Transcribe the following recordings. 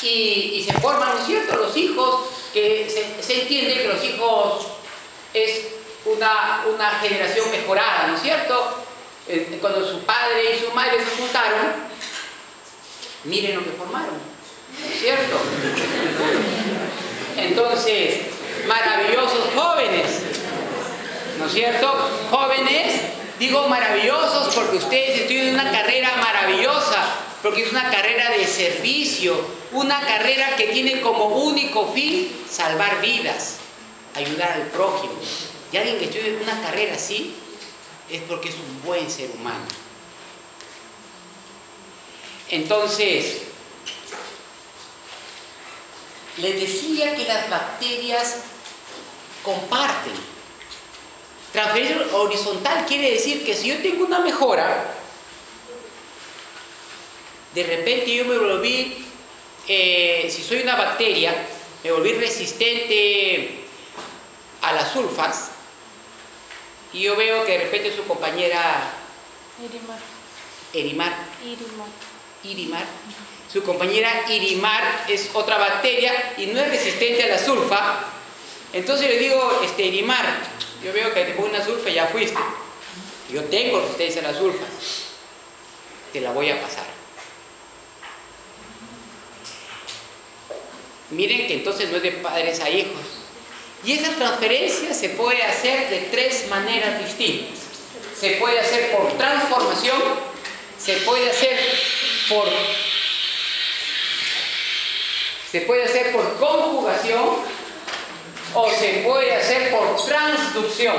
y se forman, ¿no es cierto?, los hijos, que se entiende que los hijos es una generación mejorada, ¿no es cierto? Cuando su padre y su madre se juntaron, miren lo que formaron, ¿no es cierto? Entonces, maravillosos jóvenes, ¿no es cierto? Jóvenes, digo maravillosos porque ustedes estudian una carrera maravillosa, porque es una carrera de servicio, una carrera que tiene como único fin salvar vidas, ayudar al prójimo. Y alguien que estudie una carrera así es porque es un buen ser humano. Entonces, les decía que las bacterias comparten. Transferencia horizontal quiere decir que si yo tengo una mejora, de repente yo me volví, si soy una bacteria, me volví resistente a las sulfas, y yo veo que de repente su compañera Irimar, su compañera Irimar es otra bacteria y no es resistente a la sulfa. Entonces le digo, Irimar, yo veo que te pongo una sulfa y ya fuiste. Yo tengo resistencia a la sulfa, te la voy a pasar. Miren que entonces no es de padres a hijos. Y esa transferencia se puede hacer de tres maneras distintas. Se puede hacer por transformación, se puede hacer por conjugación o se puede hacer por transducción.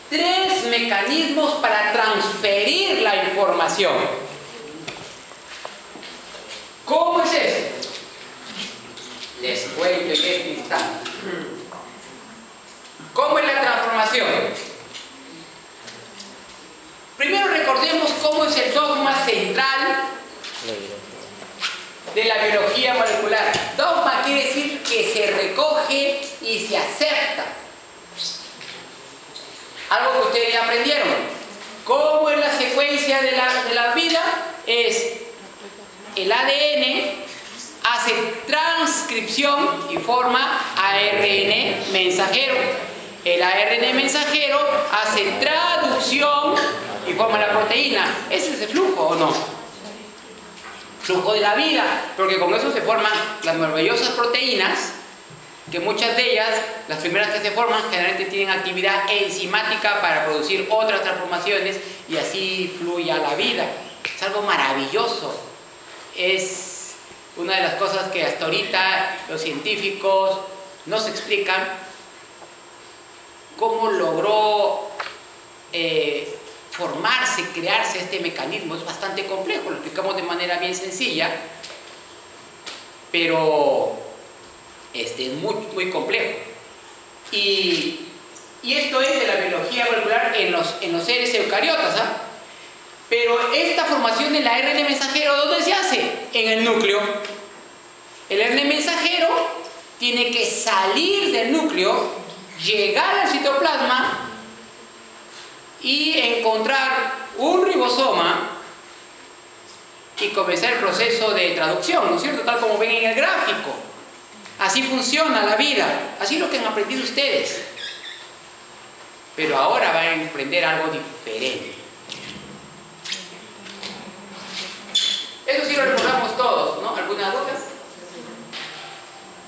Tres mecanismos para transferir la información. ¿Cómo es eso? Les cuento en este instante. ¿Cómo es la transformación? Primero recordemos cómo es el dogma central de la biología molecular. Dogma quiere decir que se recoge y se acepta. Algo que ustedes ya aprendieron. ¿Cómo es la secuencia de la vida? Es el ADN hace transcripción y forma ARN mensajero. El ARN mensajero hace traducción y forma la proteína. ¿Ese es el flujo o no? Flujo de la vida, porque con eso se forman las maravillosas proteínas, que muchas de ellas, las primeras que se forman, generalmente tienen actividad enzimática para producir otras transformaciones y así fluye a la vida. Es algo maravilloso. Es una de las cosas que hasta ahorita los científicos no se explican. ¿Cómo logró formarse, crearse este mecanismo? Es bastante complejo, lo explicamos de manera bien sencilla, pero es muy, muy complejo. Y esto es de la biología molecular en los seres eucariotas, ¿ah? Pero esta formación del ARN mensajero, ¿dónde se hace? En el núcleo. El ARN mensajero tiene que salir del núcleo, llegar al citoplasma y encontrar un ribosoma y comenzar el proceso de traducción, ¿no es cierto? Tal como ven en el gráfico. Así funciona la vida, así es lo que han aprendido ustedes. Pero ahora van a aprender algo diferente. Eso sí lo recordamos todos, ¿no? ¿Algunas dudas?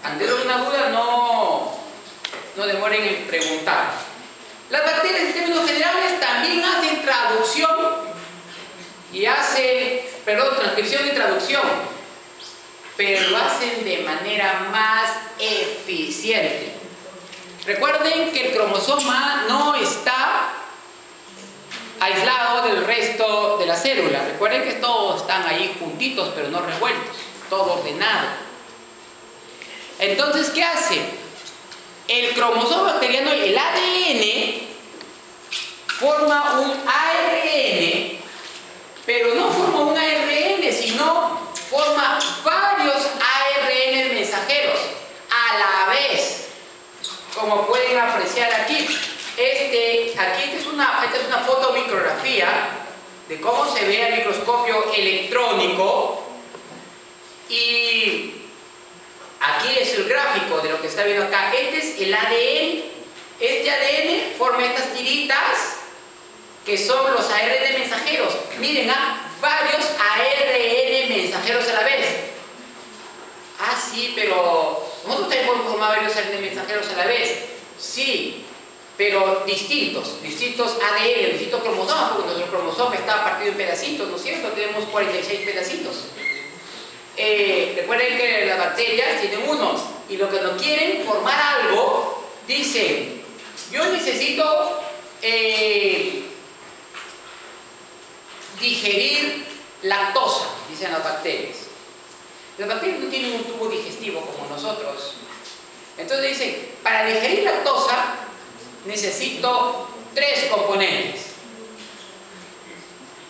Ante una duda no demoren en preguntar. Las bacterias en términos generales también hacen traducción y transcripción y traducción, pero lo hacen de manera más eficiente. Recuerden que el cromosoma no está aislado del resto de la célula. Recuerden que todos están ahí juntitos, pero no revueltos, todo ordenado. Entonces, ¿qué hace? El cromosoma bacteriano, el ADN, forma un ARN, pero no forma un ARN, sino forma varios ARN mensajeros a la vez, como pueden apreciar aquí. Esta es una fotomicrografía de cómo se ve al microscopio electrónico, y Aquí es el gráfico de lo que está viendo acá. Este es el ADN. Este ADN forma estas tiritas que son los ARN mensajeros. Miren, varios ARN mensajeros a la vez. Ah, sí, pero nosotros también podemos formar varios ARN mensajeros a la vez. Sí, pero distintos ADN, distintos cromosomas, porque nuestro cromosoma está partido en pedacitos, ¿no es cierto? Tenemos 46 pedacitos. Recuerden que las bacterias tienen uno, y lo que no quieren formar algo, dicen, yo necesito digerir lactosa, dicen las bacterias. Las bacterias no tienen un tubo digestivo como nosotros. Entonces dicen, para digerir lactosa necesito 3 componentes.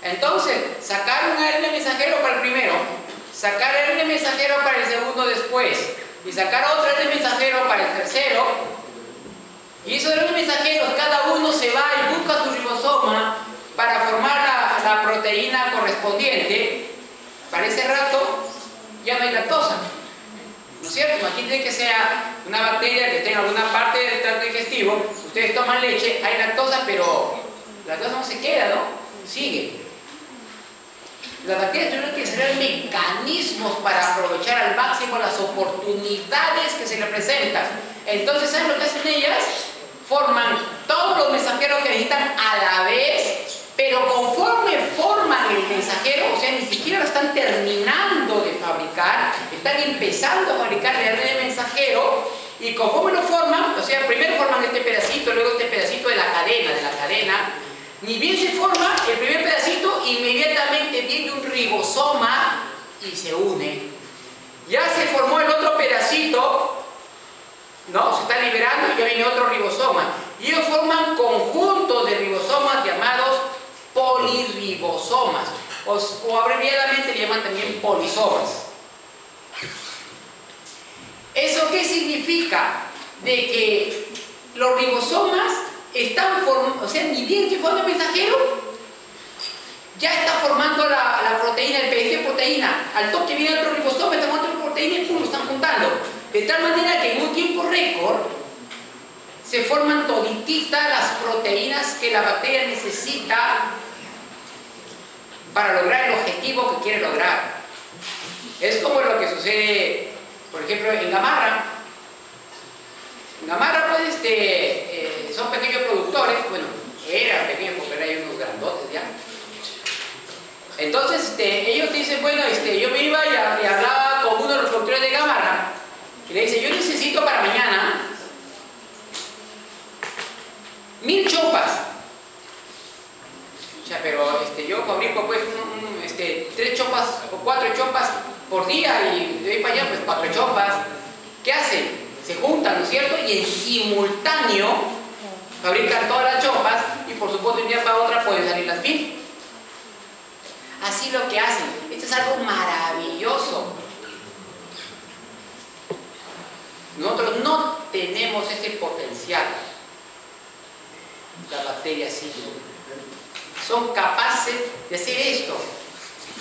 Entonces, sacar un ARN mensajero para el primero, sacar ARN mensajero para el segundo después, y sacar otro ARN mensajero para el tercero. Y esos ARN mensajeros, cada uno se va y busca su ribosoma para formar la proteína correspondiente. Para ese rato ya no hay lactosa, ¿no es cierto? Imagínense que sea una bacteria que tenga alguna parte del tracto digestivo, ustedes toman leche, hay lactosa, pero la lactosa no se queda, ¿no? Sigue. Las bacterias tienen que desarrollar mecanismos para aprovechar al máximo las oportunidades que se le presentan. Entonces, ¿saben lo que hacen ellas? Forman todos los mensajeros que necesitan a la vez, pero conforme forman el mensajero, o sea, ni siquiera lo están terminando de fabricar, están empezando a fabricar el ARN mensajero, y conforme lo forman, o sea, primero forman este pedacito, luego este pedacito de la cadena, ni bien se forma el primer pedacito, inmediatamente viene un ribosoma y se une. Ya se formó el otro pedacito, ¿no? Se está liberando y ya viene otro ribosoma. Y ellos forman conjuntos de ribosomas llamados polirribosomas, o abreviadamente le llaman también polisomas. ¿Eso qué significa? De que los ribosomas están formando, o sea, ni bien que forma el mensajero, ya está formando la proteína, el pedacito de proteína. Al toque viene otro ribosoma, está formando otra proteína y pum, lo están juntando. De tal manera que en un tiempo récord se forman todititas las proteínas que la bacteria necesita para lograr el objetivo que quiere lograr. Es como lo que sucede, por ejemplo, en Gamarra. En Gamarra, pues, son pequeños productores, bueno, eran pequeños porque ahora hay unos grandotes ya. Entonces, ellos dicen, bueno, yo me iba y hablaba con uno de los productores de Gamarra, y le dice, yo necesito para mañana 1000 chopas. O sea, pero yo fabrico pues 3 chopas o 4 chopas por día, y de ahí para allá pues 4 chopas. ¿Qué hacen? Se juntan, ¿no es cierto? Y en simultáneo fabrican todas las chopas, y por supuesto de un día para otra pueden salir las 1000. Así lo que hacen. Esto es algo maravilloso. Nosotros no tenemos ese potencial. Las bacterias sí son capaces de hacer esto.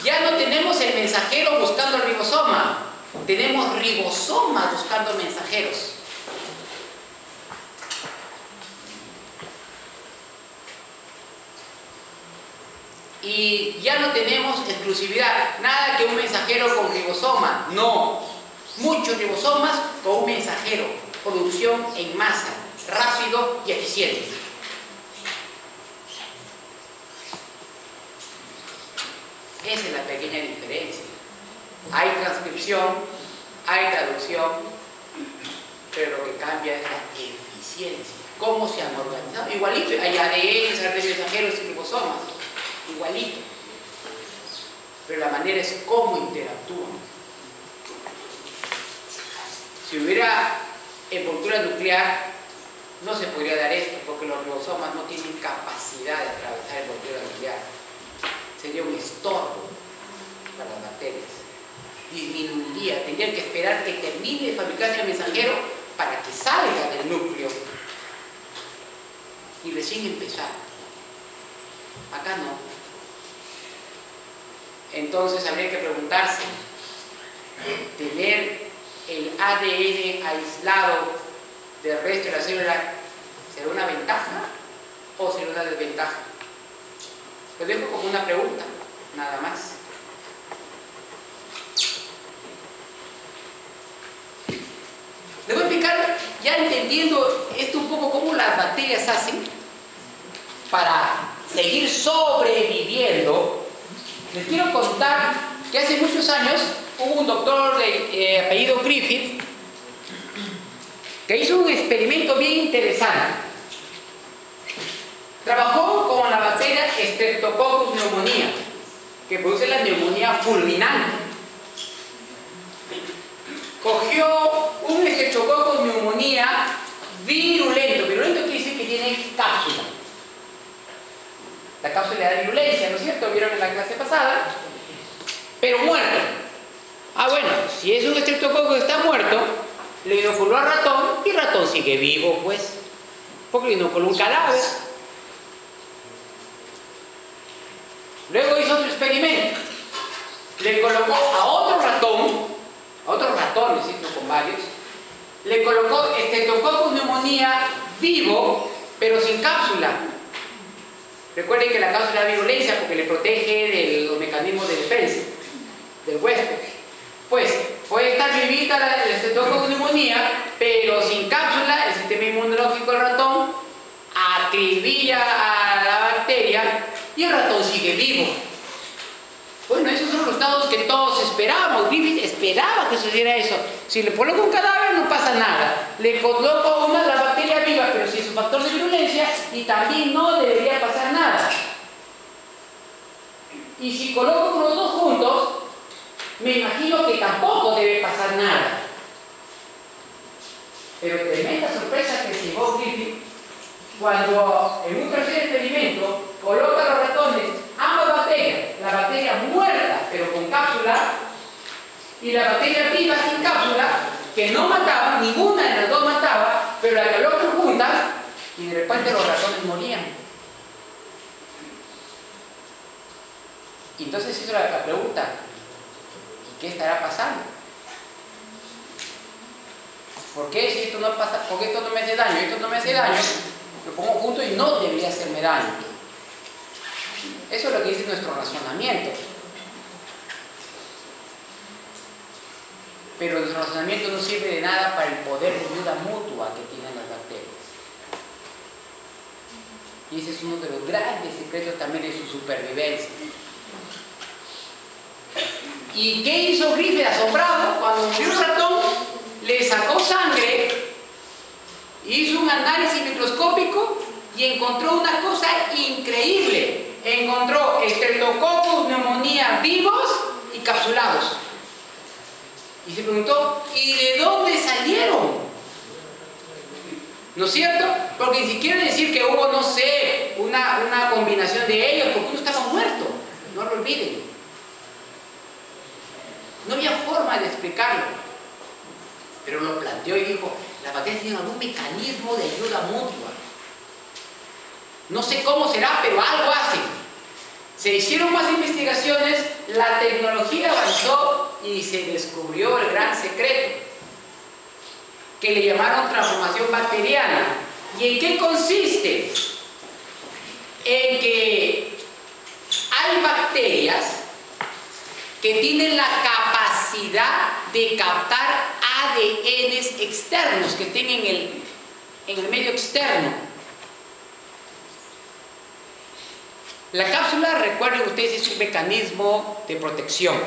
Ya no tenemos el mensajero buscando el ribosoma, tenemos ribosomas buscando mensajeros. Y ya no tenemos exclusividad, nada que un mensajero con ribosoma, no. Muchos ribosomas con un mensajero, producción en masa, rápido y eficiente. Esa es la pequeña diferencia. Hay transcripción, hay traducción, pero lo que cambia es la eficiencia. ¿Cómo se han organizado? Igualito, hay ADN, mensajeros y ribosomas, igualito. Pero la manera es cómo interactúan. Si hubiera envoltura nuclear, no se podría dar esto, porque los ribosomas no tienen capacidad de atravesar envoltura nuclear. Sería un estorbo para las bacterias. Disminuiría, tendrían que esperar que termine de fabricarse el mensajero para que salga del núcleo y recién empezar. Acá no. Entonces habría que preguntarse, tener el ADN aislado del resto de la célula será una ventaja o será una desventaja? Lo dejo como una pregunta, nada más. Les voy a explicar, ya entendiendo esto un poco, cómo las bacterias hacen para seguir sobreviviendo. Les quiero contar que hace muchos años hubo un doctor de apellido Griffith que hizo un experimento bien interesante. Trabajó con la bacteria Streptococcus pneumoniae, que produce la neumonía fulminante. Cogió un Streptococcus pneumoniae virulento. Virulento quiere decir que tiene cápsula. La cápsula le da virulencia, ¿no es cierto? Vieron en la clase pasada. Pero muerto. Ah, bueno, si es un Streptococcus que está muerto, le inoculó al ratón y el ratón sigue vivo, pues. Porque le inoculó un cadáver. Luego hizo otro experimento. Le colocó a otro ratón, a otros ratones, con varios, le colocó Streptococcus pneumoniae vivo, pero sin cápsula. Recuerden que la cápsula da virulencia porque le protege de los mecanismos de defensa del huésped. Pues puede estar vivita la Streptococcus pneumoniae, pero sin cápsula, el sistema inmunológico del ratón acribilla a la bacteria y el ratón sigue vivo. Bueno, esos son los estados que todos esperábamos. Griffith esperaba que sucediera eso. Si le coloco un cadáver no pasa nada. Le coloco una de las bacterias vivas, pero si es un factor de virulencia, y también no debería pasar nada. Y si coloco los dos juntos, me imagino que tampoco debe pasar nada. Pero tremenda sorpresa que se llevó Griffith cuando en un tercer experimento coloca a los ratones ambas bacterias, la bacteria muerta pero con cápsula y la bacteria viva sin cápsula, que no mataba, ninguna de las dos mataba, pero la colocan juntas y de repente los ratones morían. Y entonces hizo la pregunta: ¿qué estará pasando? ¿Por qué si esto no pasa? ¿Por qué esto no me hace daño? Esto no me hace daño, lo pongo junto y no debería hacerme daño. Eso es lo que dice nuestro razonamiento. Pero nuestro razonamiento no sirve de nada para el poder de ayuda mutua que tienen las bacterias. Y ese es uno de los grandes secretos también de su supervivencia. ¿Y qué hizo Griffith asombrado? Cuando murió el ratón, le sacó sangre, hizo un análisis microscópico y encontró una cosa increíble. Encontró Streptococcus pneumoniae vivos y capsulados. Y se preguntó: ¿y de dónde salieron? ¿No es cierto? Porque ni siquiera decir que hubo, no sé, una combinación de ellos, porque uno estaba muerto. No lo olviden. No había forma de explicarlo. Pero lo planteó y dijo: las bacterias tienen algún mecanismo de ayuda mutua. No sé cómo será, pero algo hacen. Se hicieron más investigaciones, la tecnología avanzó y se descubrió el gran secreto, que le llamaron transformación bacteriana. ¿Y en qué consiste? En que hay bacterias que tienen la capacidad de captar ADNs externos que estén en el medio externo. La cápsula, recuerden ustedes, es un mecanismo de protección,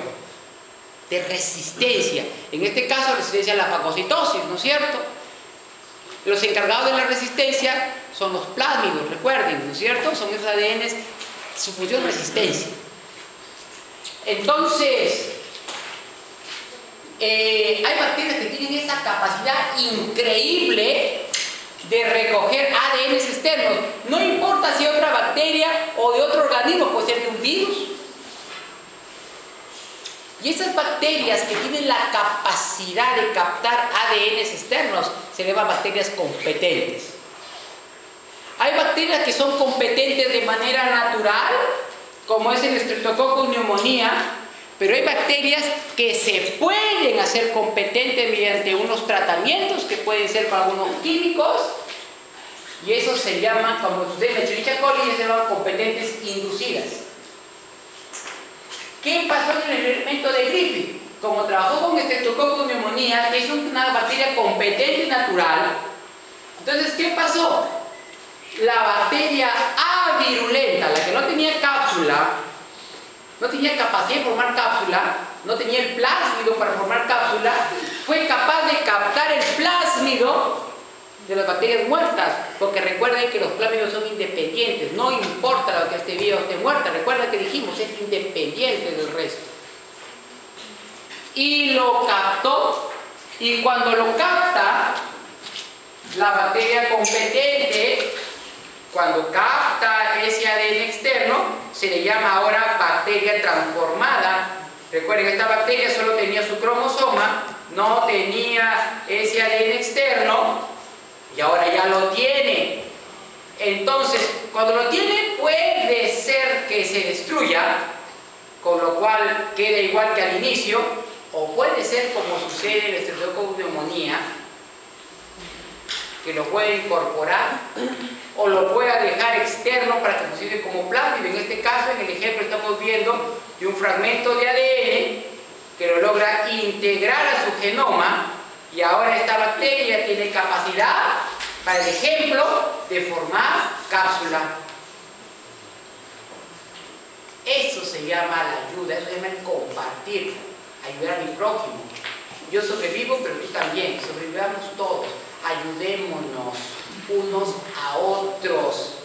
de resistencia. En este caso, resistencia a la fagocitosis, ¿no es cierto? Los encargados de la resistencia son los plásmidos, recuerden, ¿no es cierto? Son esos ADNs, su función es resistencia. Entonces, hay bacterias que tienen esa capacidad increíble de recoger ADNs externos. No importa si es otra bacteria o de otro organismo, puede ser de un virus. Y esas bacterias que tienen la capacidad de captar ADNs externos se llaman bacterias competentes. Hay bacterias que son competentes de manera natural, como es el Streptococcus pneumoniae, Pero hay bacterias que se pueden hacer competentes mediante unos tratamientos que pueden ser con algunos químicos, y eso se llama, como ustedes la Escherichia coli, se llaman competentes inducidas. ¿Qué pasó en el experimento de Griffith? Como trabajó con Streptococcus pneumoniae, que es una bacteria competente y natural, entonces, ¿qué pasó? La bacteria avirulenta, la que no tenía cápsula, no tenía capacidad de formar cápsula, no tenía el plásmido para formar cápsula, fue capaz de captar el plásmido de las bacterias muertas, porque recuerden que los plásmidos son independientes, no importa lo que esté viva o esté muerta, recuerden que dijimos, es independiente del resto. Y lo captó, y cuando lo capta, la bacteria competente, cuando capta ese ADN externo, se le llama ahora bacteria transformada. Recuerden que esta bacteria solo tenía su cromosoma, no tenía ese ADN externo, y ahora ya lo tiene. Entonces, cuando lo tiene, puede ser que se destruya, con lo cual queda igual que al inicio, o puede ser como sucede en el Streptococcus pneumoniae, que lo puede incorporar o lo pueda dejar externo para que funcione como plástico. En este caso, en el ejemplo, estamos viendo de un fragmento de ADN que lo logra integrar a su genoma, y ahora esta bacteria tiene capacidad, para el ejemplo, de formar cápsula. Eso se llama la ayuda, eso se llama el compartir, ayudar a mi prójimo. Yo sobrevivo, pero tú también, sobrevivamos todos. Ayudémonos unos a otros.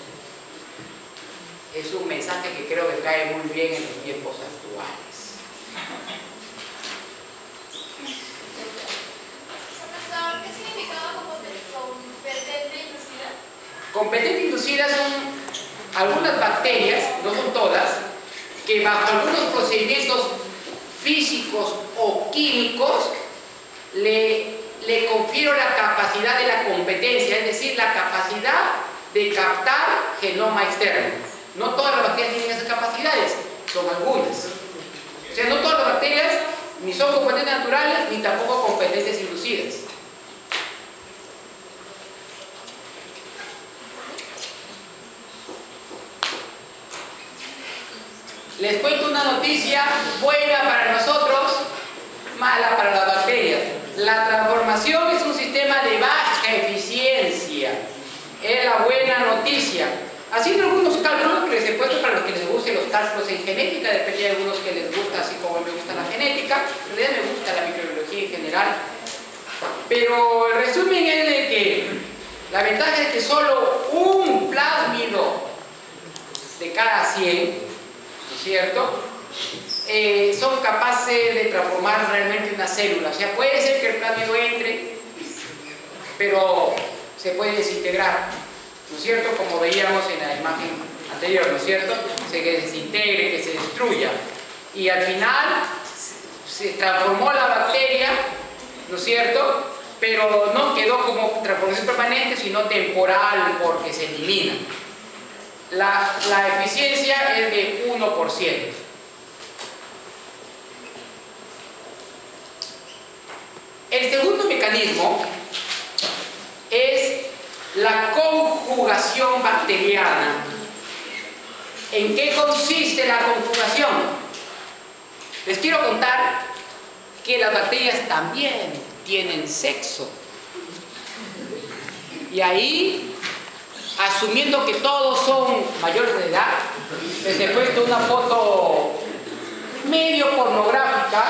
Es un mensaje que creo que cae muy bien en los tiempos actuales. Profesor, ¿qué significaba competente inducida? Competente inducida son algunas bacterias, no son todas, que bajo algunos procedimientos físicos o químicos le confiero la capacidad de la competencia, es decir, la capacidad de captar genoma externo. No todas las bacterias tienen esas capacidades, son algunas. O sea, no todas las bacterias ni son competentes naturales, ni tampoco competentes inducidas. Les cuento una noticia buena para nosotros, mala para las bacterias. La transformación es un sistema de baja eficiencia. Es la buena noticia. Haciendo algunos cálculos que les he puesto para los que les gusten los cálculos en genética, depende de algunos que les gusta, así como me gusta la genética, en realidad me gusta la microbiología en general. Pero el resumen es de que la ventaja es que solo un plásmido de cada 100, ¿no es cierto?, son capaces de transformar realmente una célula. O sea, puede ser que el plásmido entre, pero se puede desintegrar, ¿no es cierto?, como veíamos en la imagen anterior, ¿no es cierto?, se desintegre, que se destruya, y al final se transformó la bacteria, ¿no es cierto?, pero no quedó como transformación permanente, sino temporal, porque se elimina. La eficiencia es de 1%. El segundo mecanismo es la conjugación bacteriana. ¿En qué consiste la conjugación? Les quiero contar que las bacterias también tienen sexo. Y ahí, asumiendo que todos son mayores de edad, les he puesto una foto medio pornográfica,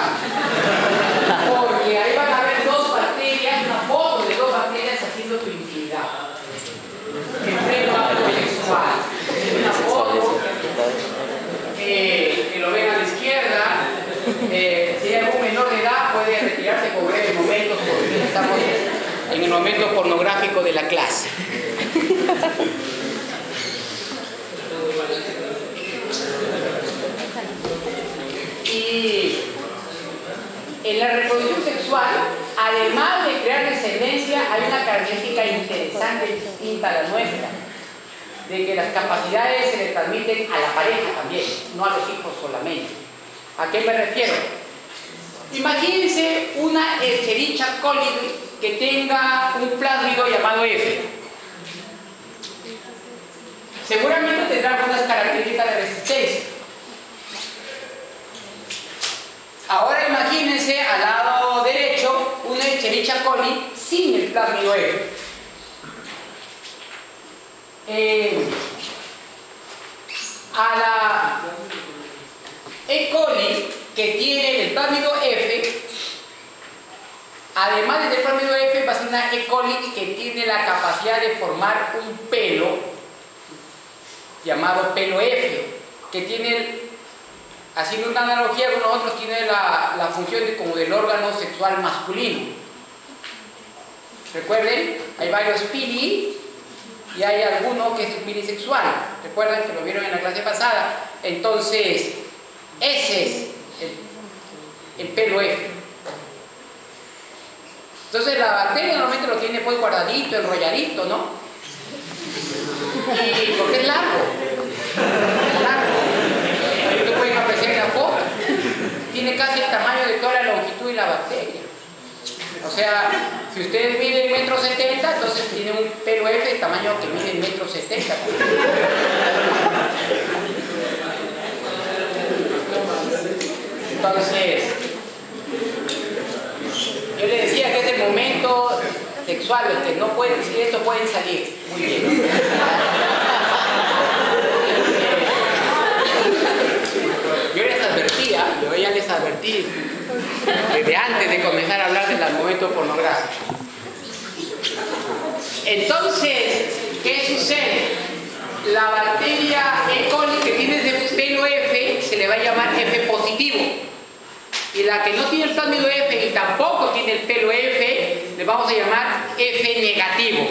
porque ahí van a ver dos bacterias, una foto de dos bacterias haciendo su intimidad en pleno acto sexual. Una foto que lo ven a la izquierda. Si hay algún menor de edad puede retirarse por breves momentos, porque estamos en el momento pornográfico de la clase. Y en la reproducción sexual, además de crear descendencia, hay una característica interesante y distinta a la nuestra, de que las capacidades se le transmiten a la pareja también, no a los hijos solamente. ¿A qué me refiero? Imagínense una Escherichia coli que tenga un plásmido llamado F. Seguramente tendrá algunas características de resistencia. Ahora imagínense al lado derecho una Escherichia coli sin el plásmido F. A la E. coli que tiene el plásmido F, además de tener plásmido F, va a ser una E. coli que tiene la capacidad de formar un pelo llamado pelo F, que tiene, haciendo una analogía con nosotros, tiene la función como del órgano sexual masculino. Recuerden, hay varios pili y hay alguno que es bilisexual. Recuerdan que lo vieron en la clase pasada. Entonces, ese es el pelo F. Entonces la bacteria normalmente lo tiene pues guardadito, enrolladito, ¿no? Y porque es largo. Es largo. Ahí ustedes pueden apreciar en la foto. Tiene casi el tamaño de toda la longitud de la bacteria. O sea, si ustedes miden 1,70 m, entonces tiene un pelo F de tamaño que mide 1,70 m. Entonces, yo les decía que es el momento sexual, los que no pueden decir esto pueden salir. Muy bien. Yo ya les advertí desde antes de comenzar a hablar del momento pornográfico. Entonces, ¿qué sucede? La bacteria E. coli que tiene ese pelo F se le va a llamar F positivo. Y la que no tiene el plásmido F y tampoco tiene el pelo F, le vamos a llamar F negativo.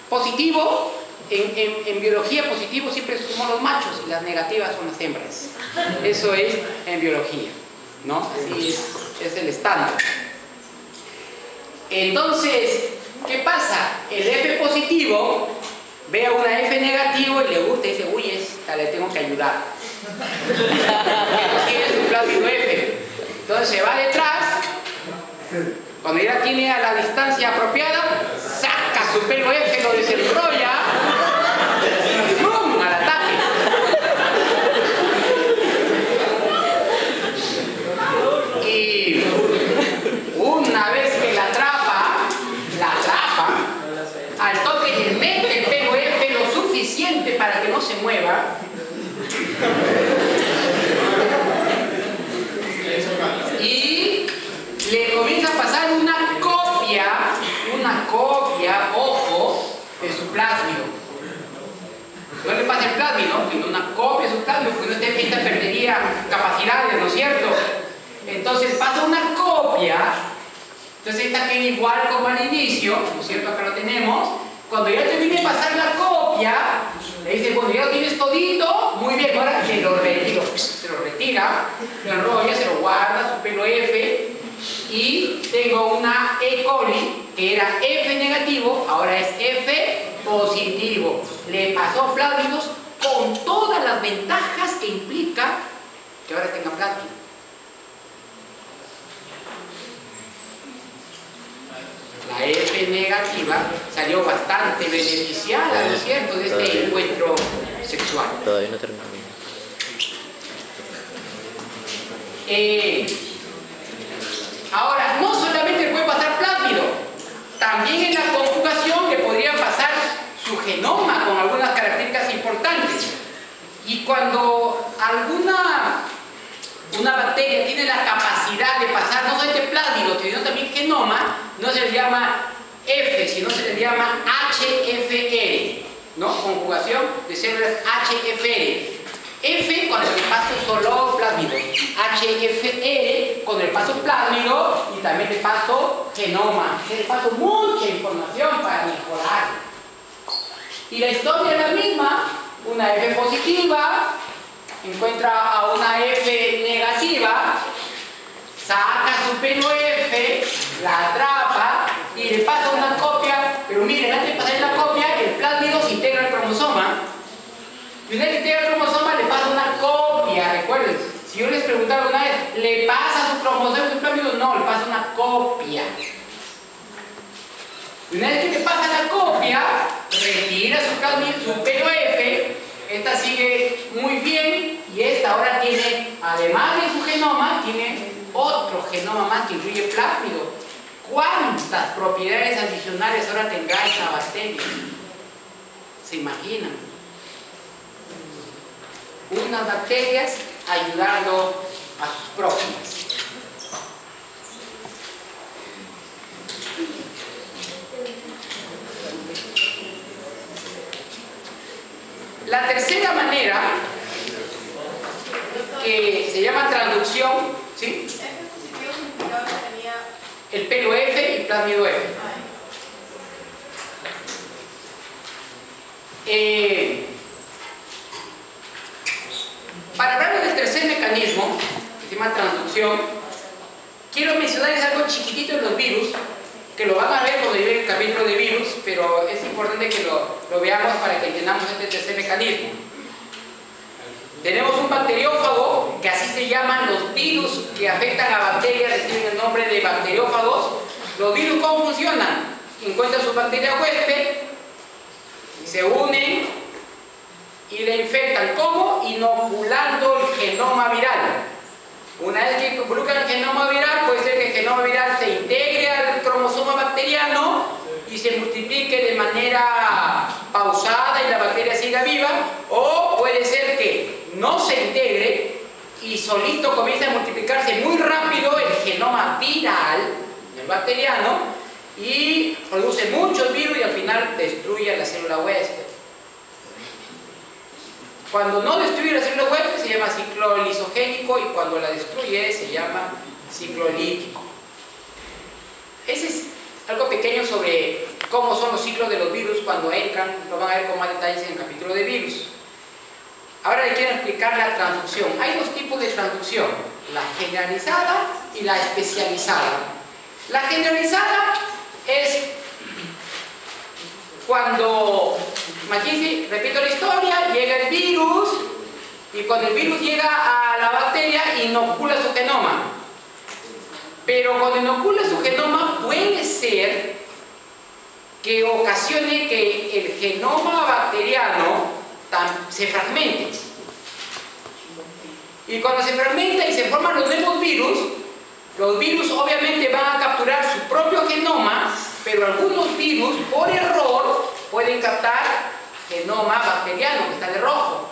Positivo, en biología positivo siempre somos los machos y las negativas son las hembras. Eso es en biología, ¿no? Así es el estándar. Entonces, ¿qué pasa? El F positivo ve a una F negativo y le gusta y dice, uy, esta le tengo que ayudar. Entonces tiene su plásmido F. Entonces se va detrás, cuando ya tiene a la distancia apropiada, saca su pelo F, lo desenrolla y ¡fum! Al ataque. Y una vez que la atrapa, al toque le mete el pelo F lo suficiente para que no se mueva. Y le comienza a pasar una copia, ojo, de su plásmido. No le pasa el plásmido, sino una copia de su plásmido, porque esta perdería capacidades, ¿no es cierto? Entonces pasa una copia, entonces esta queda igual como al inicio, ¿no es cierto? Acá lo tenemos. Cuando ya termine de pasar la copia, le dice, bueno, ya lo tienes todito, muy bien, ahora se lo retira, lo enrolla, se lo guarda, su pelo F, y tengo una E. coli que era F negativo, ahora es F positivo. Le pasó plásmidos con todas las ventajas que implica que ahora tenga plásmidos. La F negativa salió bastante beneficiada, ¿no es cierto?, de este encuentro sexual. Todavía no terminó. Ahora, no solamente le puede pasar plásmido, también en la conjugación le podría pasar su genoma con algunas características importantes. Y cuando una bacteria tiene la capacidad de pasar no solamente plásmido, sino también genoma, no se le llama F, sino se le llama HFR, ¿no? Conjugación de células HFR. F cuando le paso solo plásmido, HFR cuando le paso plásmido y también le paso genoma, le paso mucha información para mejorar. Y la historia es la misma, una F positiva encuentra a una F negativa, saca su pelo F, la atrapa y le pasa una copia, pero miren, antes de pasar la copia, el plásmido se integra al cromosoma, y una vez que integra el cromosoma le pasa Si yo les preguntaba una vez, ¿le pasa su cromosoma un plásmido? No, le pasa una copia. Y una vez que le pasa la copia, retira su POF, esta sigue muy bien y esta ahora tiene, además de su genoma, tiene otro genoma más que incluye plásmido. ¿Cuántas propiedades adicionales ahora tendrá esta bacteria? ¿Se imaginan? Unas bacterias ayudando a sus próximas. La tercera manera, que se llama transducción, ¿sí? El POF y plásmido F. Para hablar del tercer mecanismo, que se llama transducción, quiero mencionarles algo chiquitito de los virus, que lo van a ver cuando llegue el capítulo de virus, pero es importante que lo veamos para que entendamos este tercer mecanismo. Tenemos un bacteriófago, que así se llaman los virus que afectan a bacterias, reciben el nombre de bacteriófagos. Los virus, ¿cómo funcionan? Encuentran su bacteria huésped, se unen y la infectan. ¿Cómo? Inoculando el genoma viral. Una vez que involucran el genoma viral, puede ser que el genoma viral se integre al cromosoma bacteriano y se multiplique de manera pausada y la bacteria siga viva, o puede ser que no se integre y solito comience a multiplicarse muy rápido el genoma viral del bacteriano y produce muchos virus y al final destruye la célula huésped. Cuando no destruye la célula huésped se llama ciclo lisogénico y cuando la destruye se llama ciclo lítico. Ese es algo pequeño sobre cómo son los ciclos de los virus cuando entran, lo van a ver con más detalles en el capítulo de virus. Ahora les quiero explicar la transducción. Hay dos tipos de transducción, la generalizada y la especializada. La generalizada es cuando, imagínense, repito la historia, llega el virus y cuando el virus llega a la bacteria inocula su genoma. Pero cuando inocula su genoma puede ser que ocasione que el genoma bacteriano se fragmente. Y cuando se fragmenta y se forman los virus obviamente van a capturar su propio genoma, pero algunos virus por error pueden captar genoma bacteriano que está de rojo.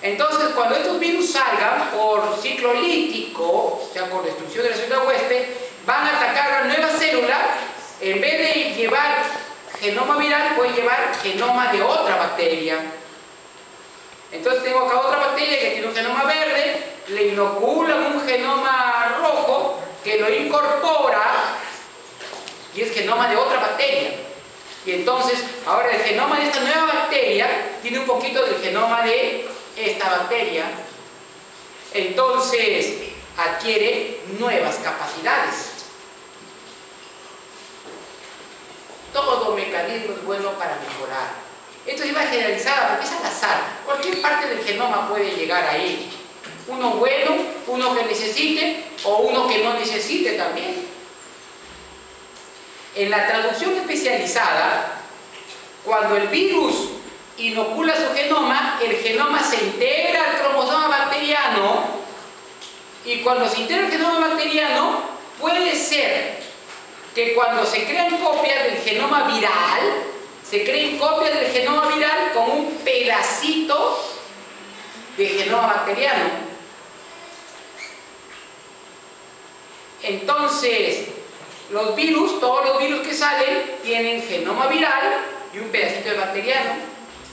Entonces cuando estos virus salgan por ciclo lítico, o sea por destrucción de la célula huésped, van a atacar la nueva célula. En vez de llevar genoma viral, pueden llevar genoma de otra bacteria. Entonces tengo acá otra bacteria que tiene un genoma verde, le inoculan un genoma rojo que lo incorpora y es genoma de otra bacteria. Y entonces ahora el genoma de esta nueva bacteria tiene un poquito del genoma de esta bacteria. Entonces adquiere nuevas capacidades. Todo mecanismo es bueno para mejorar. Esto se llama generalizada porque es al azar. Cualquier parte del genoma puede llegar ahí. Uno bueno, uno que necesite o uno que no necesite también. En la traducción especializada, cuando el virus inocula su genoma, el genoma se integra al cromosoma bacteriano y cuando se integra el genoma bacteriano, puede ser que cuando se crean copias del genoma viral, se creen copias del genoma viral con un pedacito de genoma bacteriano. Entonces, los virus, todos los virus que salen, tienen genoma viral y un pedacito de bacteriano.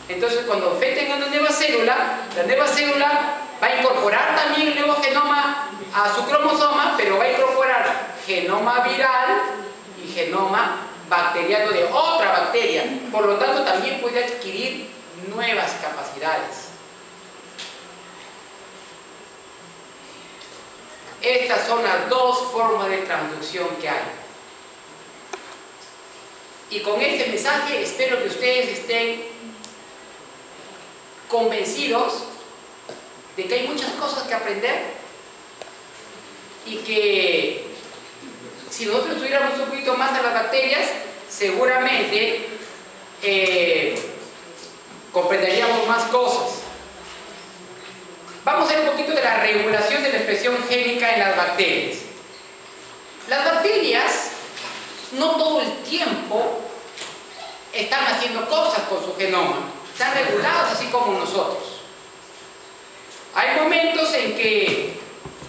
Entonces, cuando infecten a una nueva célula, la nueva célula va a incorporar también el nuevo genoma a su cromosoma, pero va a incorporar genoma viral y genoma bacteriano de otra bacteria. Por lo tanto, también puede adquirir nuevas capacidades. Estas son las dos formas de transducción que hay. Y con este mensaje espero que ustedes estén convencidos de que hay muchas cosas que aprender y que si nosotros estudiáramos un poquito más a las bacterias, seguramente comprenderíamos más cosas. Vamos a ver un poquito de la regulación de la expresión génica en las bacterias. Las bacterias no todo el tiempo están haciendo cosas con su genoma, están regulados así como nosotros. Hay momentos en que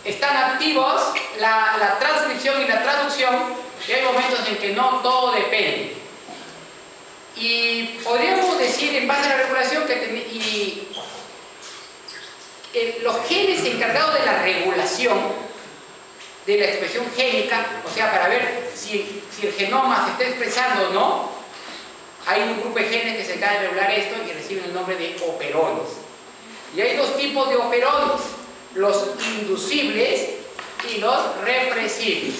están activos la transcripción y la traducción, y hay momentos en que no, todo depende. Y podríamos decir, en base a la regulación, que los genes encargados de la regulación de la expresión génica, o sea, para ver si el genoma se está expresando o no, hay un grupo de genes que se encargan de regular esto y reciben el nombre de operones. Y hay dos tipos de operones, los inducibles y los represibles.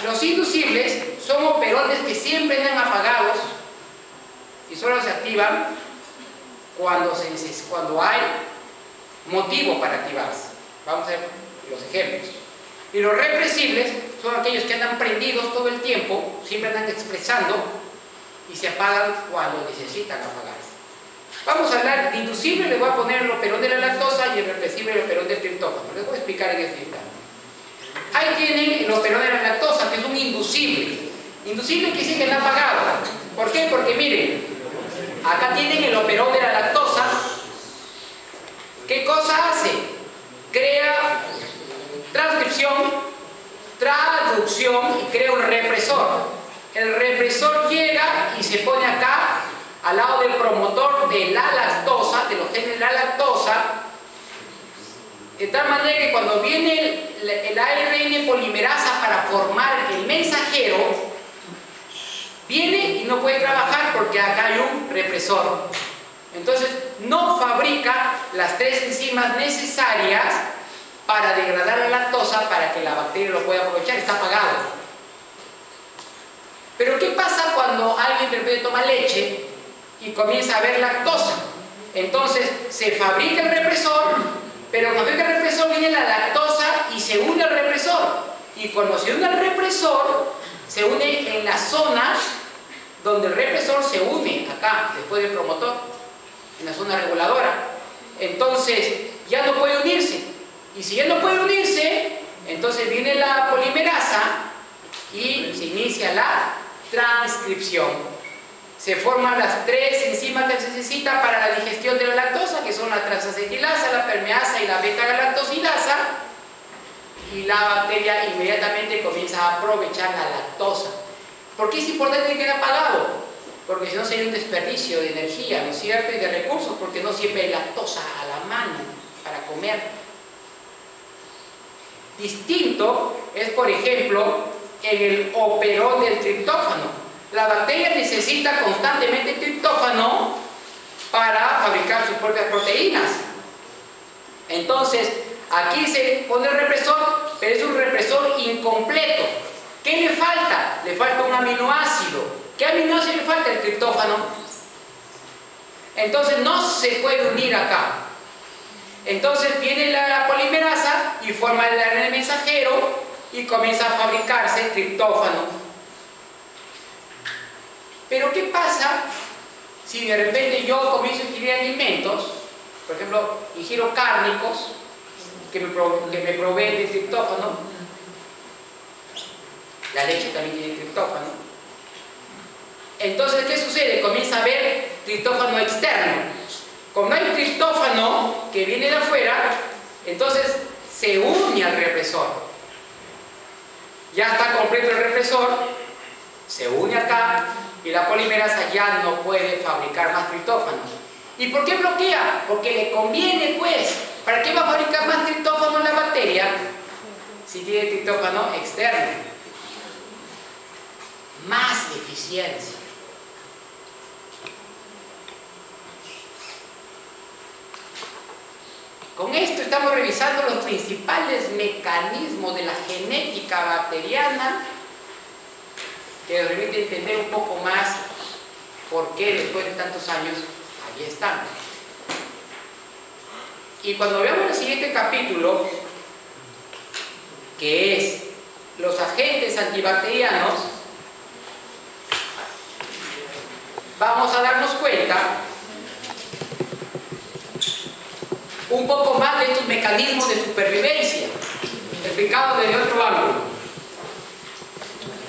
Los inducibles son operones que siempre están apagados y solo se activan cuando hay motivo para activarse. Vamos a ver los ejemplos. Y los represibles son aquellos que andan prendidos todo el tiempo, siempre andan expresando y se apagan cuando necesitan apagarse. Vamos a hablar de inducible, les voy a poner el operón de la lactosa y el represible el operón del triptófano. Les voy a explicar en este instante. Ahí tienen el operón de la lactosa, que es un inducible. Inducible quiere decir que está apagado. ¿Por qué? Porque miren, acá tienen el operón de la lactosa. ¿Qué cosa hace? Crea transcripción, traducción y crea un represor. El represor llega y se pone acá al lado del promotor de la lactosa, de los genes de la lactosa, de tal manera que cuando viene el ARN polimerasa para formar el mensajero, viene y no puede trabajar porque acá hay un represor. Entonces no fabrica las 3 enzimas necesarias para degradar la lactosa para que la bacteria lo pueda aprovechar, está apagado. Pero ¿qué pasa cuando alguien de repente toma leche y comienza a ver lactosa? Entonces se fabrica el represor, pero cuando fabrica el represor viene la lactosa y se une al represor. Y cuando se une al represor, se une en la zona donde el represor se une, acá, después del promotor, en la zona reguladora. Entonces ya no puede unirse. Y si ya no puede unirse, entonces viene la polimerasa y se inicia la transcripción. Se forman las 3 enzimas que se necesitan para la digestión de la lactosa, que son la transacetilasa, la permeasa y la beta-galactosilasa, y la bacteria inmediatamente comienza a aprovechar la lactosa. ¿Por qué es importante que quede apagado? Porque si no sería un desperdicio de energía, ¿no es cierto? Y de recursos, porque no siempre hay lactosa a la mano para comer. Distinto es, por ejemplo, en el operón del triptófano. La bacteria necesita constantemente triptófano para fabricar sus propias proteínas. Entonces, aquí se pone el represor, pero es un represor incompleto. ¿Qué le falta? Le falta un aminoácido. ¿Qué aminoácido le falta? El triptófano. Entonces no se puede unir acá. Entonces viene la polimerasa y forma el ARN mensajero y comienza a fabricarse triptófano. Pero ¿qué pasa si de repente yo comienzo a ingerir alimentos, por ejemplo, ingiero cárnicos que me proveen de triptófano? La leche también tiene triptófano. Entonces, ¿qué sucede? Comienza a haber triptófano externo. Como no hay triptófano que viene de afuera, entonces se une al represor. Ya está completo el represor, se une acá y la polimerasa ya no puede fabricar más triptófano. ¿Y por qué bloquea? Porque le conviene, pues. ¿Para qué va a fabricar más triptófano la bacteria si tiene triptófano externo? Más eficiencia. Con esto estamos revisando los principales mecanismos de la genética bacteriana que nos permite entender un poco más por qué después de tantos años allí están. Y cuando veamos el siguiente capítulo, que es los agentes antibacterianos, vamos a darnos cuenta un poco más de estos mecanismos de supervivencia, explicados desde otro ángulo.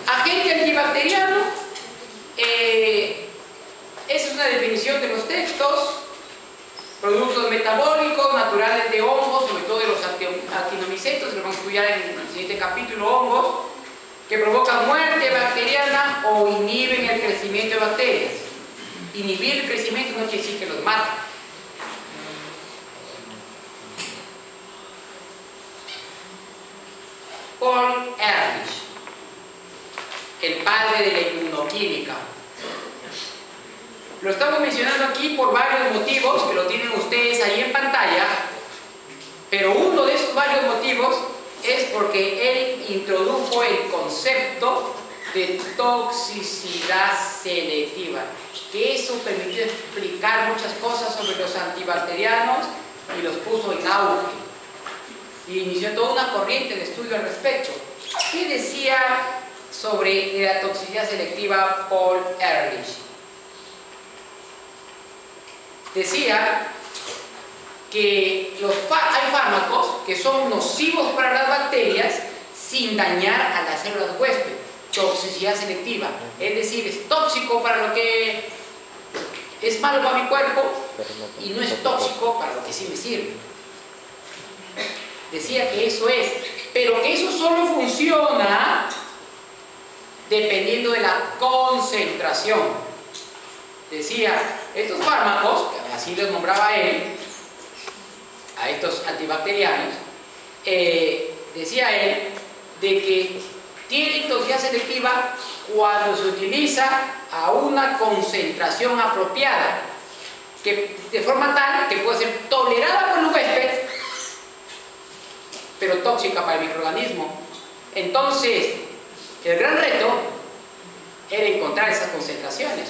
Agente antibacteriano, esa es una definición de los textos: productos metabólicos naturales de hongos, sobre todo de los actinomycetos, que lo vamos a estudiar en el siguiente capítulo, hongos, que provocan muerte bacteriana o inhiben el crecimiento de bacterias. Inhibir el crecimiento no quiere decir que los mate. Paul Ehrlich, el padre de la inmunoquímica. Lo estamos mencionando aquí por varios motivos, que lo tienen ustedes ahí en pantalla, pero uno de esos varios motivos es porque él introdujo el concepto de toxicidad selectiva, que eso permitió explicar muchas cosas sobre los antibacterianos y los puso en auge. Y inició toda una corriente de estudio al respecto. ¿Qué decía sobre la toxicidad selectiva Paul Ehrlich? Decía que hay fármacos que son nocivos para las bacterias sin dañar a las células huésped. Toxicidad selectiva, es decir, es tóxico para lo que es malo para mi cuerpo y no es tóxico para lo que sí me sirve. Decía que eso es, pero que eso solo funciona dependiendo de la concentración. Decía, estos fármacos, que así los nombraba él, a estos antibacterianos, decía él, de que tienen toxicidad selectiva cuando se utiliza a una concentración apropiada, que de forma tal que puede ser tolerada por el huésped, pero tóxica para el microorganismo. Entonces, el gran reto era encontrar esas concentraciones.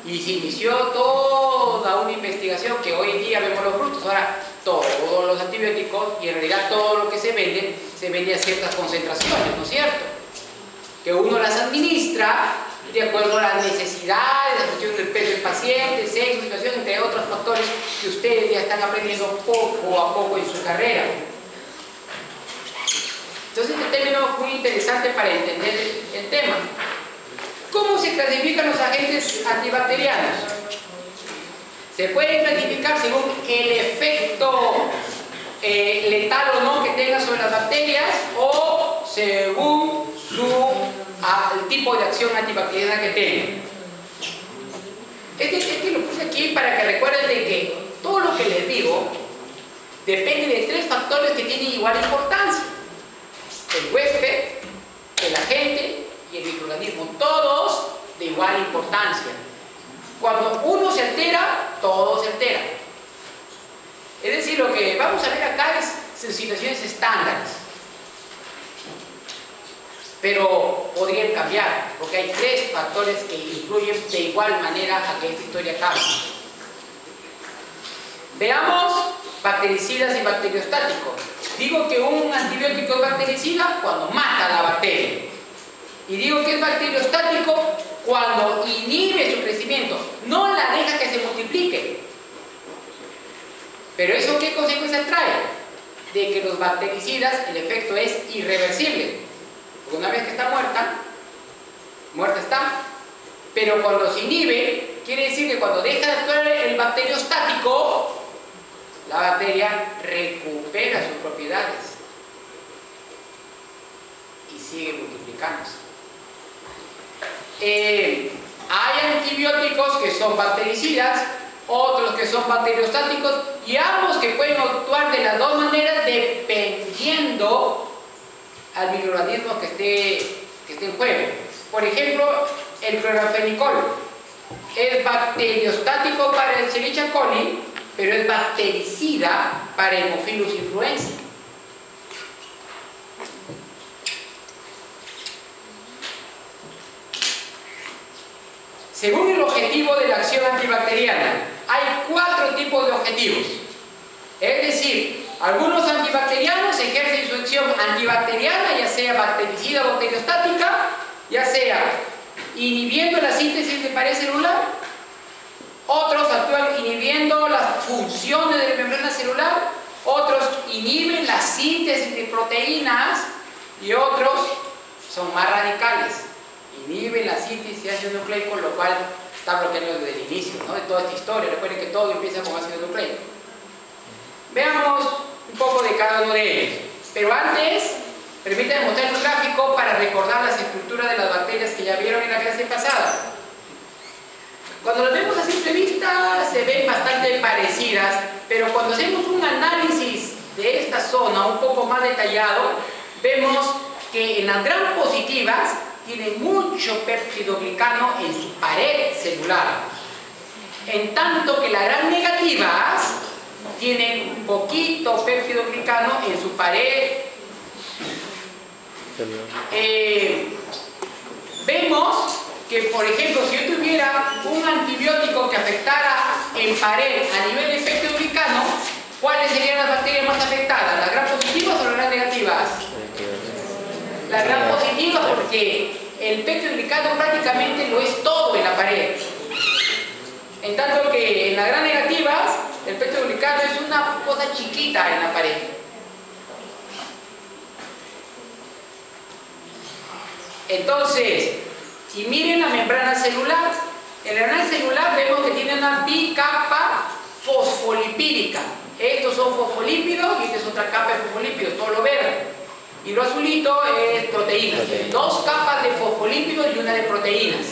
Y se inició toda una investigación que hoy en día vemos los frutos. Ahora, todos los antibióticos y en realidad todo lo que se vende a ciertas concentraciones, ¿no es cierto? Que uno las administra de acuerdo a las necesidades, la cuestión del peso del paciente, sexo, situación, entre otros factores que ustedes ya están aprendiendo poco a poco en su carrera. Entonces, este término es muy interesante para entender el tema. ¿Cómo se clasifican los agentes antibacterianos? Se pueden clasificar según el efecto letal o no que tengan sobre las bacterias, o según el tipo de acción antibacteriana que tengan. Este lo puse aquí para que recuerden de que todo lo que les digo depende de tres factores que tienen igual importancia: el huésped, el agente y el microorganismo, todos de igual importancia. Cuando uno se altera, todo se altera. Es decir, lo que vamos a ver acá es situaciones estándares, pero podrían cambiar, porque hay tres factores que influyen de igual manera a que esta historia cambie. Veamos bactericidas y bacteriostáticos. Digo que un antibiótico es bactericida cuando mata a la bacteria. Y digo que es bacteriostático cuando inhibe su crecimiento, no la deja que se multiplique. Pero ¿eso qué consecuencia trae? De que los bactericidas, el efecto es irreversible. Porque una vez que está muerta está. Pero cuando se inhibe, quiere decir que cuando deja de actuar el bacteriostático, la bacteria recupera sus propiedades y sigue multiplicándose. Hay antibióticos que son bactericidas, otros que son bacteriostáticos, y ambos que pueden actuar de las dos maneras dependiendo al microorganismo que esté en juego. Por ejemplo, el clorafenicol es bacteriostático para el Escherichia coli, pero es bactericida para el Haemophilus influenzae. Según el objetivo de la acción antibacteriana, hay 4 tipos de objetivos. Es decir, algunos antibacterianos ejercen su acción antibacteriana, ya sea bactericida o bacteriostática, ya sea inhibiendo la síntesis de pared celular, otros actúan inhibiendo las funciones de la membrana celular, otros inhiben la síntesis de proteínas y otros son más radicales, inhiben la síntesis de ácido nucleico, lo cual está bloqueando desde el inicio, ¿no?, de toda esta historia. Recuerden que todo empieza con ácido nucleico. Veamos un poco de cada uno de ellos, pero antes permítanme mostrar un gráfico para recordar las estructuras de las bacterias que ya vieron en la clase pasada. Cuando las vemos a simple vista se ven bastante parecidas, pero cuando hacemos un análisis de esta zona un poco más detallado, vemos que en las gram positivas tienen mucho péptidoglicano en su pared celular, en tanto que las gram negativas tienen un poquito péptidoglicano en su pared. Vemos que, por ejemplo, si yo tuviera un antibiótico que afectara en pared a nivel de péptidoglicano, ¿cuáles serían las bacterias más afectadas? ¿Las gram positivas o las gram negativas? Las gram positivas, porque el péptidoglicano prácticamente lo es todo en la pared. En tanto que en las gram negativas, el péptidoglicano es una cosa chiquita en la pared. Entonces, y miren la membrana celular. En la membrana celular vemos que tiene una bicapa fosfolipídica. Estos son fosfolípidos y esta es otra capa de fosfolípidos, todo lo verde. Y lo azulito es proteínas. Hay 2 capas de fosfolípidos y una de proteínas.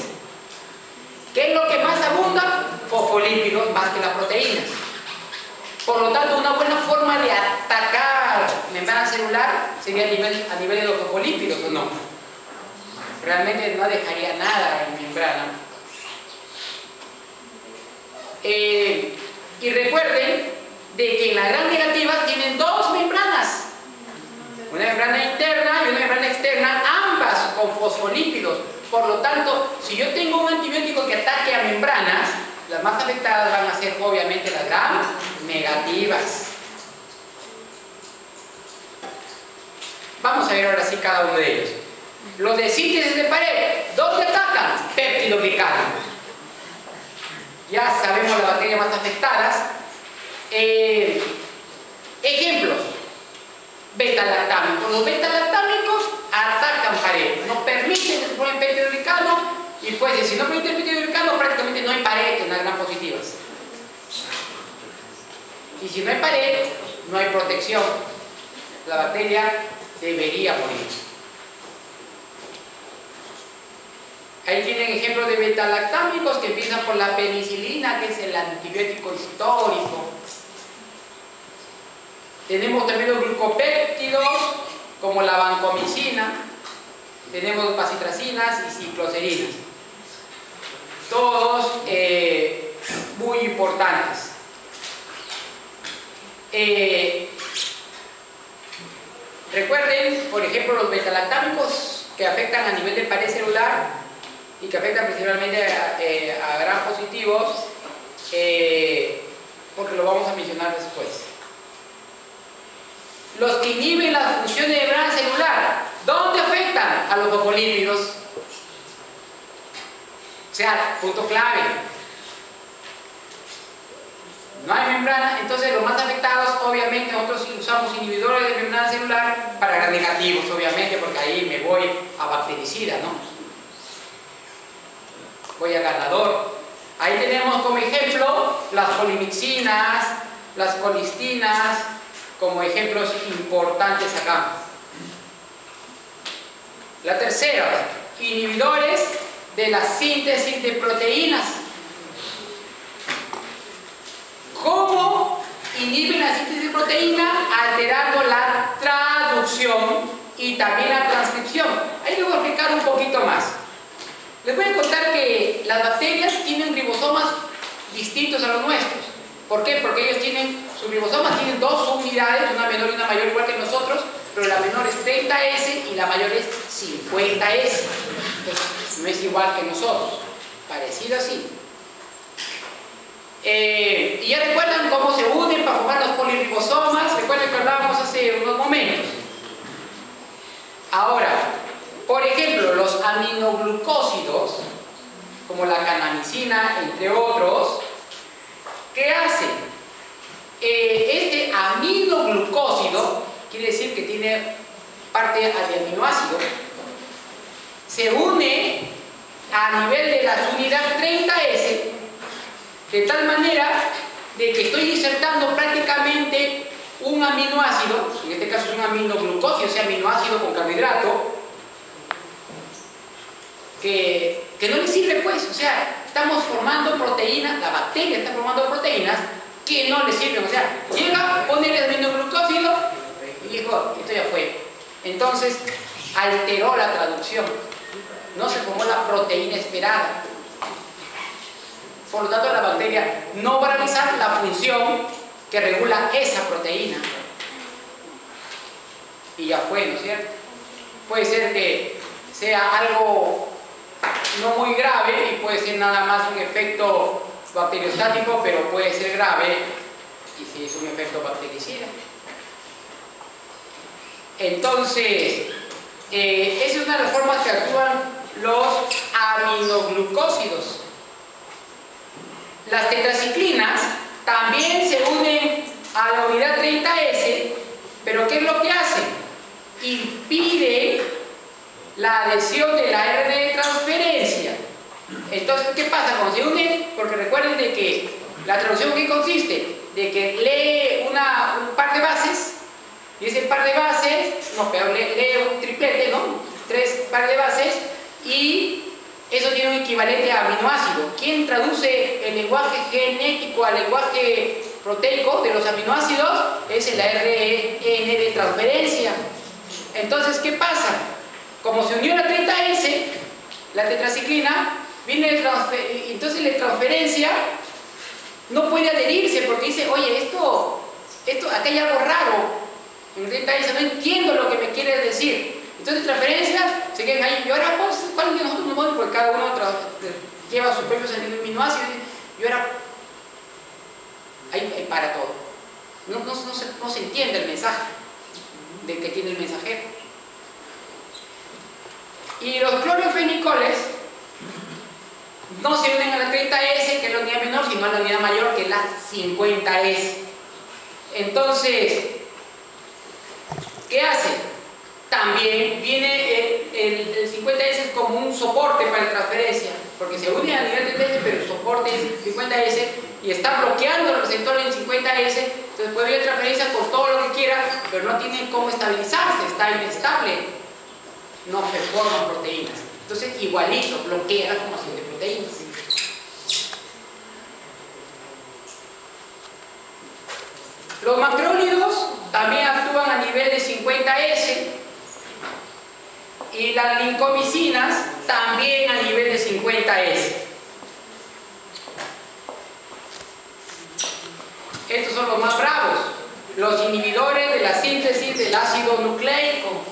¿Qué es lo que más abunda? Fosfolípidos más que las proteínas. Por lo tanto, una buena forma de atacar membrana celular sería a nivel de los fosfolípidos, ¿o no? Realmente no dejaría nada en membrana. Y recuerden de que en las gram negativas tienen 2 membranas. Una membrana interna y una membrana externa, ambas con fosfolípidos. Por lo tanto, si yo tengo un antibiótico que ataque a membranas, las más afectadas van a ser obviamente las gram negativas. Vamos a ver ahora sí cada uno de ellos. Los de síntesis de pared, ¿dónde atacan? Péptidoglicano. Ya sabemos las bacterias más afectadas. Ejemplos: beta-lactámicos. Los beta-lactámicos atacan pared, no permiten que se forme péptidoglicano, y pues si no permiten péptidoglicano, prácticamente no hay pared en las gram positivas. Y si no hay pared, no hay protección. La bacteria debería morir. Ahí tienen ejemplos de beta-lactámicos que empiezan por la penicilina, que es el antibiótico histórico. Tenemos también los glucopéptidos, como la vancomicina. Tenemos bacitracinas y ciclocerinas. Todos muy importantes. Recuerden, por ejemplo, los beta-lactámicos que afectan a nivel de pared celular y que afectan principalmente a gram positivos, porque lo vamos a mencionar después. Los que inhiben las funciones de membrana celular, ¿dónde afectan? A los fosfolípidos. O sea, punto clave. No hay membrana, entonces los más afectados, obviamente, nosotros usamos inhibidores de membrana celular para gram negativos, obviamente, porque ahí me voy a bactericida, ¿no? Voy a ganador. Ahí tenemos como ejemplo las polimixinas, las colistinas, como ejemplos importantes acá. La tercera, inhibidores de la síntesis de proteínas. ¿Cómo inhiben la síntesis de proteína? Alterando la traducción y también la transcripción. Ahí les voy a explicar un poquito más. Les voy a contar que las bacterias tienen ribosomas distintos a los nuestros. ¿Por qué? Porque ellos tienen, sus ribosomas tienen 2 unidades, una menor y una mayor igual que nosotros, pero la menor es 30S y la mayor es 50S. Entonces, no es igual que nosotros, parecido así. Y ya recuerdan cómo se unen para formar los poliribosomas. Recuerden que hablábamos hace unos momentos. Ahora, por ejemplo, los aminoglucósidos, como la canamicina, entre otros, ¿qué hacen? Este aminoglucósido, quiere decir que tiene parte de aminoácido, se une a nivel de la unidad 30S, de tal manera de que estoy insertando prácticamente un aminoácido, en este caso es un aminoglucósido, o sea, aminoácido con carbohidrato, que no le sirve, pues. O sea, estamos formando proteínas, la bacteria está formando proteínas que no le sirven. O sea, llega, pone el aminoglucósido y dijo, esto ya fue. Entonces, alteró la traducción. No se formó la proteína esperada. Por lo tanto, la bacteria no va a realizar la función que regula esa proteína. Y ya fue, ¿no es cierto? Puede ser que sea algo no muy grave y puede ser nada más un efecto bacteriostático, pero puede ser grave y si es un efecto bactericida. Entonces, esa es una de las formas que actúan los aminoglucósidos. Las tetraciclinas también se unen a la unidad 30S, pero ¿qué es lo que hacen? Impiden la adhesión de la RNA de transferencia. Entonces, ¿qué pasa cuando se unen? Porque recuerden de que la traducción, ¿qué consiste? De que lee un par de bases, y ese par de bases, no, pero lee un triplete, ¿no? 3 par de bases, y eso tiene un equivalente a aminoácido. ¿Quién traduce el lenguaje genético al lenguaje proteico de los aminoácidos? Es el ARN de transferencia. Entonces, ¿qué pasa? Como se unió la 30S, la tetraciclina, entonces la transferencia no puede adherirse porque dice, oye, esto, acá hay algo raro. En 30S no entiendo lo que me quiere decir. Entonces transferencia se quedan ahí. Y ahora, ¿cuál de nosotros nos vamos? Porque cada uno lleva sus propios aminoácidos. Y ahora, ahí para todo. No se entiende el mensaje de que tiene el mensajero. Y los clorofenicoles no se unen a la 30S, que es la unidad menor, sino a la unidad mayor, que es la 50S. Entonces, ¿qué hace? También viene el 50S como un soporte para la transferencia, porque se une a nivel 30S, pero el soporte es 50S y está bloqueando el receptor en 50S, entonces puede haber transferencia por todo lo que quiera, pero no tiene cómo estabilizarse, está inestable, no se forman proteínas. Entonces, igualito, bloquea la formación de proteínas. Los macrólidos también actúan a nivel de 50S y las lincomicinas también a nivel de 50S. Estos son los más bravos, los inhibidores de la síntesis del ácido nucleico.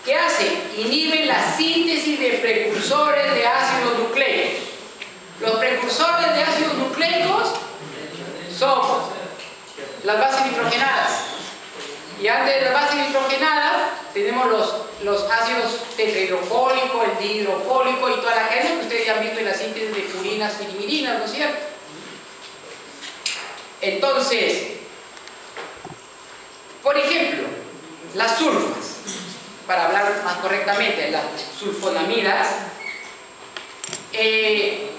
¿Qué hacen? Inhiben la síntesis de precursores de ácidos nucleicos. Los precursores de ácidos nucleicos son las bases nitrogenadas. Y antes de las bases nitrogenadas tenemos los ácidos tetrahidrofólico, el dihidrofólico y toda la cadena que ustedes ya han visto en la síntesis de purinas y rimirinas, ¿no es cierto? Entonces, por ejemplo, las sulfas, para hablar más correctamente, las sulfonamidas, ¿qué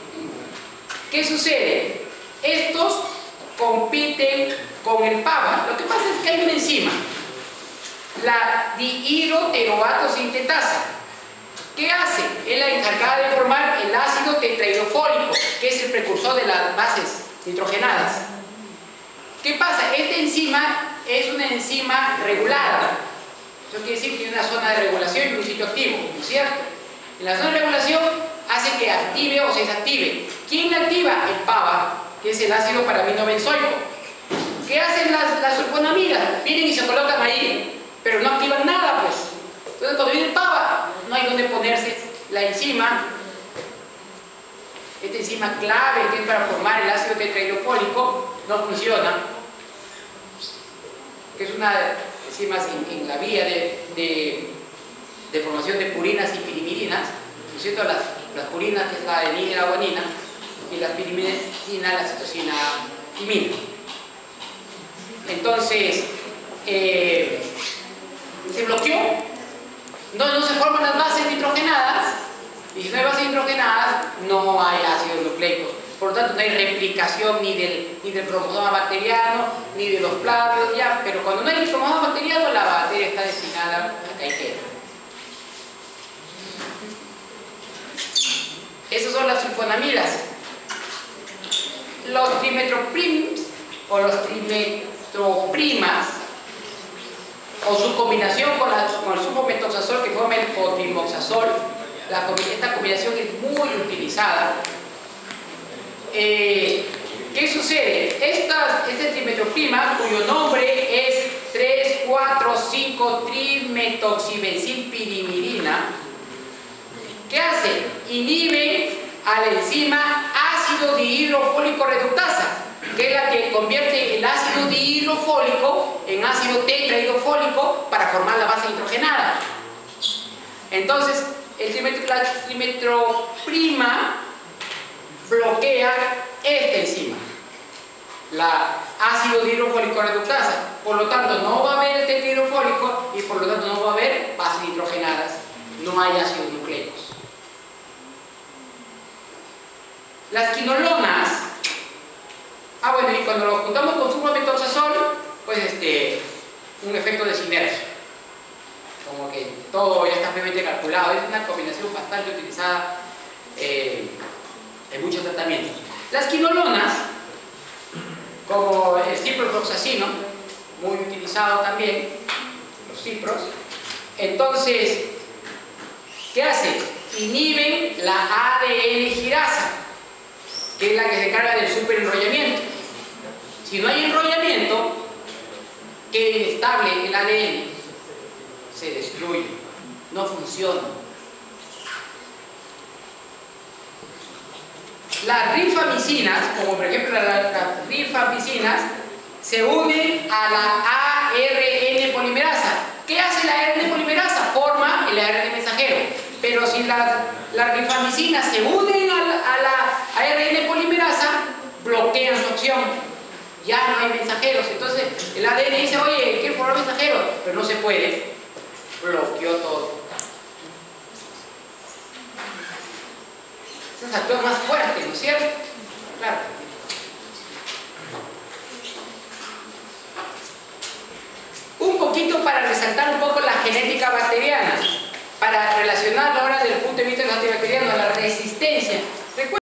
sucede? Estos compiten con el PABA. Lo que pasa es que hay una enzima, la dihidroteroato sintetasa. ¿Qué hace? Es la encargada de formar el ácido tetrahidrofólico, que es el precursor de las bases nitrogenadas. ¿Qué pasa? Esta enzima es una enzima regulada. Eso quiere decir que tiene una zona de regulación y un sitio activo, ¿no es cierto? En la zona de regulación hace que active o se desactive. ¿Quién activa? El PABA, que es el ácido paraminobenzoico. ¿Qué hacen las sulfonamidas? Vienen y se colocan ahí, pero no activan nada, pues. Entonces, cuando viene el PABA, no hay donde ponerse la enzima. esta enzima clave que es para formar el ácido tetrahidrofólico, no funciona, que es una enzima en la vía de formación de purinas y pirimidina, ¿no es cierto? Las purinas, que es la adenina y la guanina, y las pirimidina, la citosina timina. Entonces, se bloqueó, no se forman las bases nitrogenadas, y si no hay bases nitrogenadas, no hay ácidos nucleicos. Por lo tanto, no hay replicación ni del cromosoma bacteriano, ni de los plagios, ya. Pero cuando no hay cromosoma bacteriano, la bacteria está destinada a caer. Esas son las sulfonamidas. Los trimetroprims o los trimetroprimas, o su combinación con el sulfometoxazol que forma el cotrimoxazol, esta combinación es muy utilizada. ¿Qué sucede? Este trimetroprima, cuyo nombre es 3,4,5-trimetoxibenzilpirimidina, ¿qué hace? Inhibe a la enzima ácido dihidrofólico reductasa, que es la que convierte el ácido dihidrofólico en ácido tetrahidrofólico para formar la base nitrogenada. Entonces, la trimetroprima bloquea esta enzima, la ácido dihidrofólico reductasa. Por lo tanto, no va a haber el tetrahidrofólico y por lo tanto no va a haber bases nitrogenadas, no hay ácidos nucleicos. Las quinolonas, bueno, y cuando lo juntamos con sulfometoxazol, pues un efecto de sinergia, como que todo ya está previamente calculado. Es una combinación bastante utilizada en muchos tratamientos. Las quinolonas, como el ciprofloxacino, muy utilizado también, los cipros. Entonces, ¿qué hace? Inhiben la ADN girasa, que es la que se encarga del superenrollamiento. Si no hay enrollamiento, queda inestable el ADN, se destruye, no funciona. Las rifamicinas, como por ejemplo las rifamicinas, se unen a la ARN polimerasa. ¿Qué hace la ARN polimerasa? Forma el ARN mensajero. Pero si las rifamicinas se unen a la ARN polimerasa, bloquean su acción. Ya no hay mensajeros. Entonces el ADN dice, oye, quiero formar mensajeros, pero no se puede. Bloqueó todo. Esas actúan más fuertes, ¿no es cierto? Claro. Un poquito para resaltar un poco la genética bacteriana, para relacionarlo ahora desde el punto de vista antibacteriano, la resistencia.